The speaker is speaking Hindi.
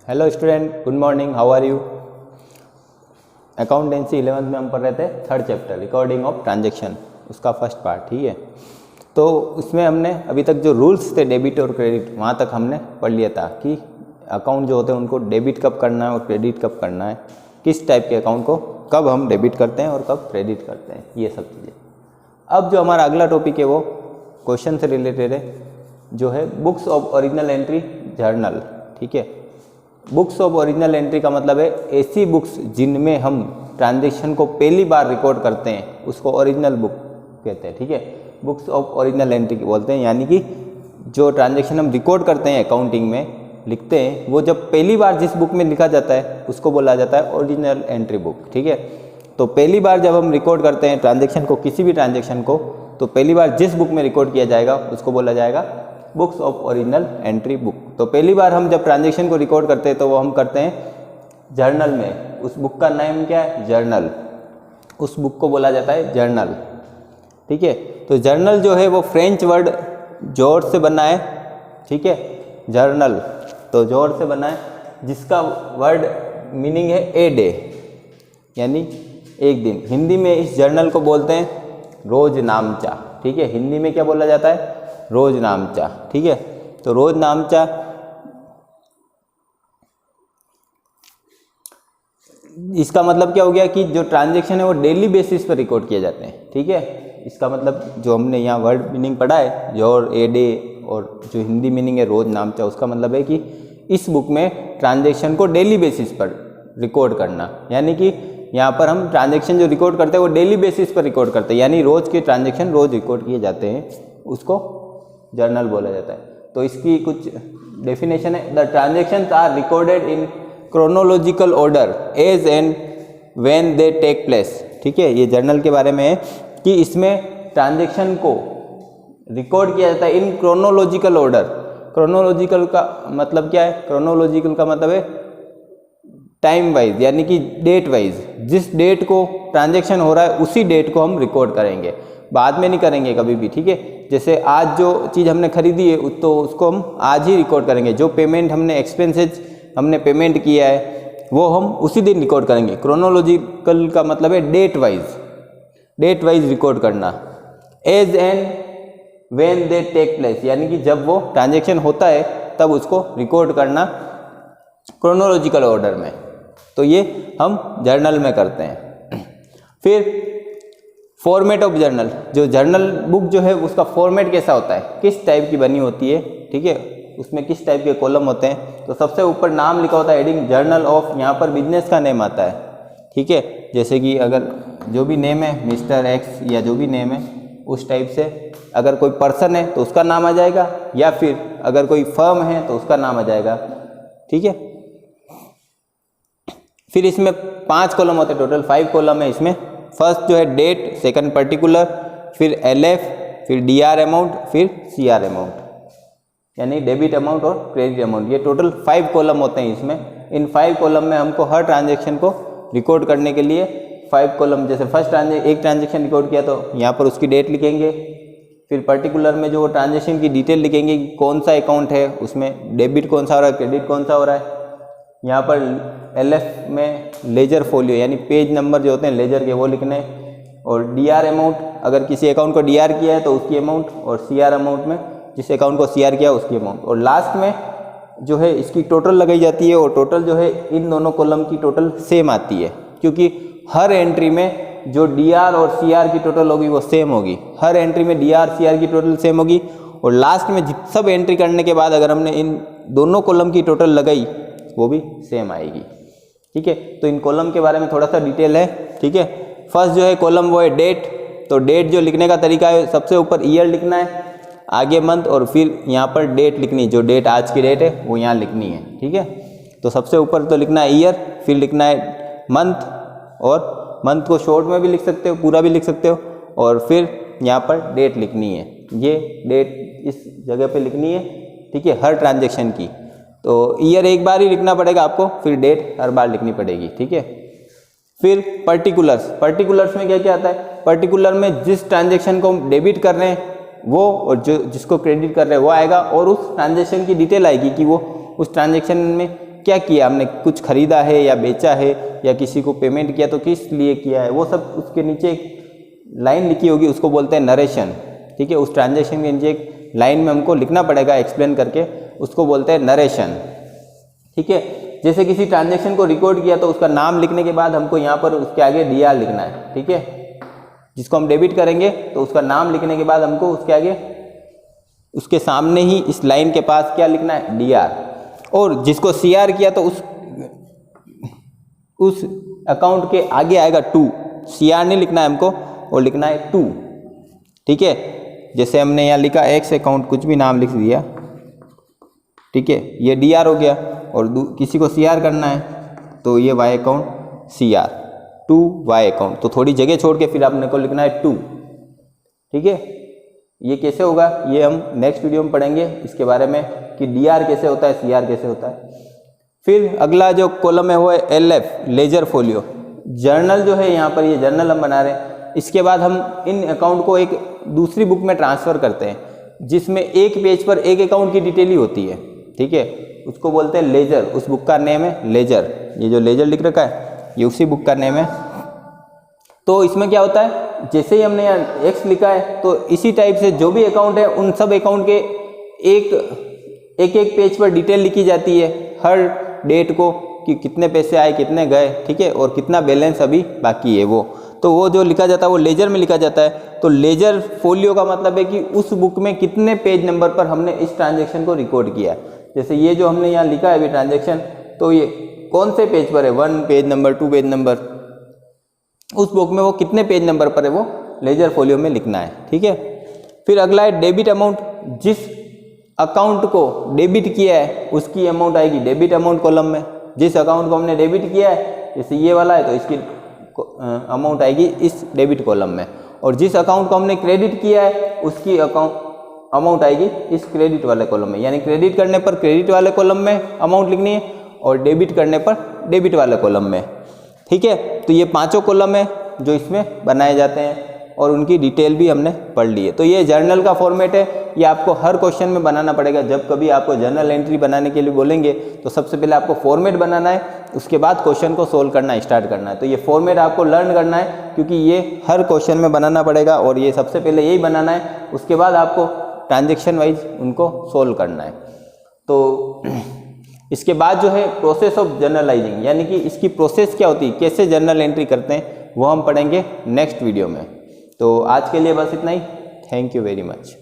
Hello student, good morning, how are you. Accountancy 11th में हम पढ़ रहे थे third chapter recording of transaction, उसका फर्स्ट पार्ट। ठीक है, तो उसमें हमने अभी तक जो रूल्स थे डेबिट और क्रेडिट, वहाँ तक हमने पढ़ लिया था कि अकाउंट जो होते हैं उनको डेबिट कब करना है और क्रेडिट कब करना है, किस टाइप के अकाउंट को कब हम डेबिट करते हैं और कब क्रेडिट करते हैं, ये सब चीज़ें। अब जो हमारा अगला टॉपिक है वो क्वेश्चन से रिलेटेड है, जो है books of original entry journal. ठीक है, बुक्स ऑफ ओरिजिनल एंट्री का मतलब है ऐसी बुक्स जिनमें हम ट्रांजैक्शन को पहली बार रिकॉर्ड करते हैं, उसको ओरिजिनल बुक कहते हैं। ठीक है, बुक्स ऑफ ओरिजिनल एंट्री बोलते हैं, यानी कि जो ट्रांजैक्शन हम रिकॉर्ड करते हैं अकाउंटिंग में लिखते हैं, वो जब पहली बार जिस बुक में लिखा जाता है उसको बोला जाता है ओरिजिनल एंट्री बुक। ठीक है, तो पहली बार जब हम रिकॉर्ड करते हैं ट्रांजैक्शन को, किसी भी ट्रांजैक्शन को, तो पहली बार जिस बुक में रिकॉर्ड किया जाएगा उसको बोला जाएगा books of original entry book. तो पहली बार हम जब ट्रांजैक्शन को रिकॉर्ड करते हैं तो वो हम करते हैं जर्नल में। उस बुक का नाम क्या है? जर्नल। उस बुक को बोला जाता है जर्नल। ठीक है, तो जर्नल जो है वो फ्रेंच वर्ड जोर से बना है। ठीक है, जर्नल तो जोर से बना है, जिसका वर्ड मीनिंग है ए डे, यानी एक दिन। हिंदी में इस जर्नल को बोलते हैं रोज नामचा। ठीक है, हिंदी में क्या बोला जाता है? रोज नामचा। ठीक है, तो रोज नामचा इसका मतलब क्या हो गया कि जो ट्रांजैक्शन है वो डेली बेसिस पर रिकॉर्ड किए जाते हैं। ठीक है, इसका मतलब जो हमने यहाँ वर्ड मीनिंग पढ़ा है जोर ए डे, और जो हिंदी मीनिंग है रोज नामचा, उसका मतलब है कि इस बुक में ट्रांजैक्शन को डेली बेसिस पर रिकॉर्ड करना, यानी कि यहाँ पर हम ट्रांजैक्शन जो रिकॉर्ड करते हैं वो डेली बेसिस पर रिकॉर्ड करते हैं, यानी रोज के ट्रांजैक्शन रोज रिकॉर्ड किए जाते हैं, उसको जर्नल बोला जाता है। तो इसकी कुछ डेफिनेशन है, the transactions are recorded in chronological order as and when they take place. ठीक है, ये जर्नल के बारे में है कि इसमें ट्रांजैक्शन को रिकॉर्ड किया जाता है इन क्रोनोलॉजिकल ऑर्डर। क्रोनोलॉजिकल का मतलब क्या है? क्रोनोलॉजिकल का मतलब है टाइम वाइज, यानी कि डेट वाइज। जिस डेट को ट्रांजैक्शन हो रहा है उसी डेट को हम रिकॉर्ड करेंगे, बाद में नहीं करेंगे कभी भी। ठीक है, जैसे आज जो चीज़ हमने खरीदी है तो उसको हम आज ही रिकॉर्ड करेंगे। जो पेमेंट हमने एक्सपेंसेस हमने पेमेंट किया है वो हम उसी दिन रिकॉर्ड करेंगे। क्रोनोलॉजिकल का मतलब है डेट वाइज रिकॉर्ड करना। As and when they take place, यानी कि जब वो ट्रांजैक्शन होता है तब उसको रिकॉर्ड करना क्रोनोलॉजिकल ऑर्डर में। तो ये हम जर्नल में करते हैं। फिर फॉर्मेट ऑफ जर्नल, जो जर्नल बुक जो है उसका फॉर्मेट कैसा होता है, किस टाइप की बनी होती है। ठीक है, उसमें किस टाइप के कॉलम होते हैं। तो सबसे ऊपर नाम लिखा होता है हेडिंग जर्नल ऑफ, यहाँ पर बिजनेस का नेम आता है। ठीक है, जैसे कि अगर जो भी नेम है मिस्टर एक्स या जो भी नेम है उस टाइप से, अगर कोई पर्सन है तो उसका नाम आ जाएगा, या फिर अगर कोई फर्म है तो उसका नाम आ जाएगा। ठीक है, फिर इसमें 5 कॉलम होते हैं, टोटल 5 कॉलम है इसमें। फर्स्ट जो है डेट, सेकंड पर्टिकुलर, फिर एलएफ, फिर डीआर अमाउंट, फिर सीआर अमाउंट, यानी डेबिट अमाउंट और क्रेडिट अमाउंट। ये टोटल 5 कॉलम होते हैं इसमें। इन 5 कॉलम में हमको हर ट्रांजैक्शन को रिकॉर्ड करने के लिए 5 कॉलम, जैसे फर्स्ट एक ट्रांजैक्शन रिकॉर्ड किया तो यहाँ पर उसकी डेट लिखेंगे। फिर पर्टिकुलर में जो ट्रांजैक्शन की डिटेल लिखेंगे कि कौन सा अकाउंट है, उसमें डेबिट कौन सा हो रहा है, क्रेडिट कौन सा हो रहा है। यहाँ पर एलएफ में लेजर फोलियो, यानी पेज नंबर जो होते हैं लेजर के, वो लिखने। और डीआर अमाउंट, अगर किसी अकाउंट को डीआर किया है तो उसकी अमाउंट, और सीआर अमाउंट में जिस अकाउंट को सीआर किया उसकी अमाउंट। और लास्ट में जो है इसकी टोटल लगाई जाती है, और टोटल जो है इन दोनों कॉलम की टोटल सेम आती है, क्योंकि हर एंट्री में जो डीआर और सीआर की टोटल होगी वो सेम होगी। हर एंट्री में डीआर सीआर की टोटल सेम होगी, और लास्ट में सब एंट्री करने के बाद अगर हमने इन दोनों कॉलम की टोटल लगाई वो भी सेम आएगी। ठीक है, तो इन कॉलम के बारे में थोड़ा सा डिटेल है। ठीक है, फर्स्ट जो है कॉलम वो है डेट। तो डेट जो लिखने का तरीका है, सबसे ऊपर ईयर लिखना है, आगे मंथ, और फिर यहाँ पर डेट लिखनी है। जो डेट आज की डेट है वो यहाँ लिखनी है। ठीक है, तो सबसे ऊपर तो लिखना है ईयर, फिर लिखना है मंथ, और मंथ को शॉर्ट में भी लिख सकते हो, पूरा भी लिख सकते हो, और फिर यहाँ पर डेट लिखनी है। ये डेट इस जगह पे लिखनी है। ठीक है, हर ट्रांजैक्शन की। तो ईयर एक बार ही लिखना पड़ेगा आपको, फिर डेट हर बार लिखनी पड़ेगी। ठीक है, फिर पर्टिकुलर्स में क्या क्या आता है? पर्टिकुलर में जिस ट्रांजैक्शन को हम डेबिट कर रहे हैं वो, और जो जिसको क्रेडिट कर रहे हैं वो आएगा, और उस ट्रांजैक्शन की डिटेल आएगी कि वो उस ट्रांजैक्शन में क्या किया, हमने कुछ खरीदा है या बेचा है या किसी को पेमेंट किया तो किस लिए किया है, वो सब उसके नीचे एक लाइन लिखी होगी, उसको बोलते हैं नरेशन। ठीक है, उस ट्रांजैक्शन के नीचे एक लाइन में हमको लिखना पड़ेगा एक्सप्लेन करके, उसको बोलते हैं नरेशन। ठीक है, जैसे किसी ट्रांजैक्शन को रिकॉर्ड किया तो उसका नाम लिखने के बाद हमको यहाँ पर उसके आगे DR लिखना है। ठीक है, जिसको हम डेबिट करेंगे तो उसका नाम लिखने के बाद हमको उसके आगे उसके सामने ही इस लाइन के पास क्या लिखना है, DR। और जिसको CR किया तो उस अकाउंट के आगे आएगा 2, CR नहीं लिखना है हमको और लिखना है 2। ठीक है, जैसे हमने यहाँ लिखा X अकाउंट, कुछ भी नाम लिख दिया। ठीक है, ये DR हो गया और किसी को CR करना है तो ये Y account CR, 2Y account, तो थोड़ी जगह छोड़ के फिर आपने को लिखना है 2। ठीक है, ये कैसे होगा ये हम नेक्स्ट वीडियो में पढ़ेंगे इसके बारे में कि DR कैसे होता है, CR कैसे होता है। फिर अगला जो कॉलम है वो है LF, लेजर फोलियो। जर्नल जो है यहाँ पर, ये जर्नल हम बना रहे हैं। इसके बाद हम इन अकाउंट को एक दूसरी बुक में ट्रांसफ़र करते हैं जिसमें एक पेज पर एक अकाउंट की डिटेल ही होती है। ठीक है, उसको बोलते हैं लेजर, उस बुक का नेम है लेजर। ये जो लेजर लिख रखा है ये उसी बुक का नेम है। तो इसमें क्या होता है, जैसे ही हमने यहाँ X लिखा है तो इसी टाइप से जो भी अकाउंट है उन सब अकाउंट के एक पेज पर डिटेल लिखी जाती है, हर डेट को कि कितने पैसे आए कितने गए। ठीक है, और कितना बैलेंस अभी बाकी है वो, तो वो जो लिखा जाता है वो लेजर में लिखा जाता है। तो लेजर फोलियो का मतलब है कि उस बुक में कितने पेज नंबर पर हमने इस ट्रांजैक्शन को रिकॉर्ड किया है। जैसे ये जो हमने यहाँ लिखा है अभी ट्रांजैक्शन, तो ये कौन से पेज पर है, 1 पेज नंबर, 2 पेज नंबर, उस बुक में वो कितने पेज नंबर पर है वो लेजर फोलियो में लिखना है। ठीक है, फिर अगला है डेबिट अमाउंट। जिस अकाउंट को डेबिट किया है उसकी अमाउंट आएगी डेबिट अमाउंट कॉलम में। जिस अकाउंट को हमने डेबिट किया है, जैसे ये वाला है, तो इसकी अमाउंट आएगी इस डेबिट कॉलम में। और जिस अकाउंट को हमने क्रेडिट किया है उसकी अमाउंट आएगी इस क्रेडिट वाले कॉलम में। यानी क्रेडिट करने पर क्रेडिट वाले कॉलम में अमाउंट लिखनी है और डेबिट करने पर डेबिट वाले कॉलम में। ठीक है, तो ये 5 कॉलम है जो इसमें बनाए जाते हैं और उनकी डिटेल भी हमने पढ़ ली है। तो ये जर्नल का फॉर्मेट है, ये आपको हर क्वेश्चन में बनाना पड़ेगा। जब कभी आपको जर्नल एंट्री बनाने के लिए बोलेंगे तो सबसे पहले आपको फॉर्मेट बनाना है, उसके बाद क्वेश्चन को सोल्व करना स्टार्ट करना है। तो ये फॉर्मेट आपको लर्न करना है क्योंकि ये हर क्वेश्चन में बनाना पड़ेगा और ये सबसे पहले यही बनाना है, उसके बाद आपको ट्रांजेक्शन वाइज उनको सोल्व करना है। तो इसके बाद जो है प्रोसेस ऑफ जर्नलाइजिंग, यानी कि इसकी प्रोसेस क्या होती है, कैसे जर्नल एंट्री करते हैं, वो हम पढ़ेंगे नेक्स्ट वीडियो में। तो आज के लिए बस इतना ही। Thank you very much.